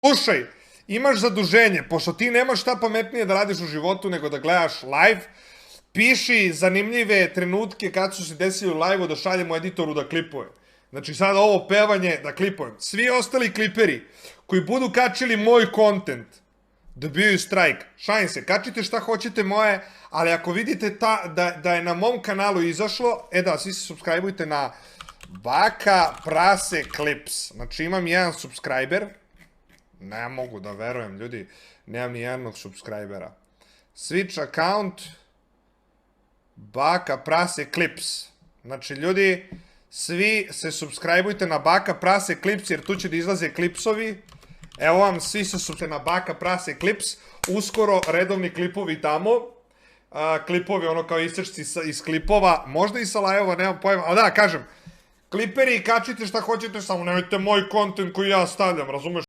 Slušaj, imaš zaduženje, pošto ti nemaš šta pametnije da radiš u životu nego da gledaš live, piši zanimljive trenutke kad su se desili u live-u da šaljemo editoru da klipuje. Znači sad ovo pevanje da klipujem. Svi ostali kliperi koji budu kačili moj kontent dobijaju strajk. Šalim se, kačite šta hoćete moje, ali ako vidite da je na mom kanalu izašlo, svi se subscribeujte na Baka Prase Clips. Znači imam jedan subscriber, ne mogu da verujem ljudi, nemam ni jednog subscribera. Switch account, Baka Prase Clips. Znači ljudi, svi se subscribeujte na Baka Prase Clips jer tu će da izlaze klipsovi. Evo vam, svi se subscribeujte na Baka Prase Clips. Uskoro redovni klipovi tamo. Klipovi ono kao isečci iz klipova. Možda i sa live-ova, nemam pojma. Ali da, kažem, kliperi kačite šta hoćete, samo nemojte moj kontent koji ja stavljam, razumeš?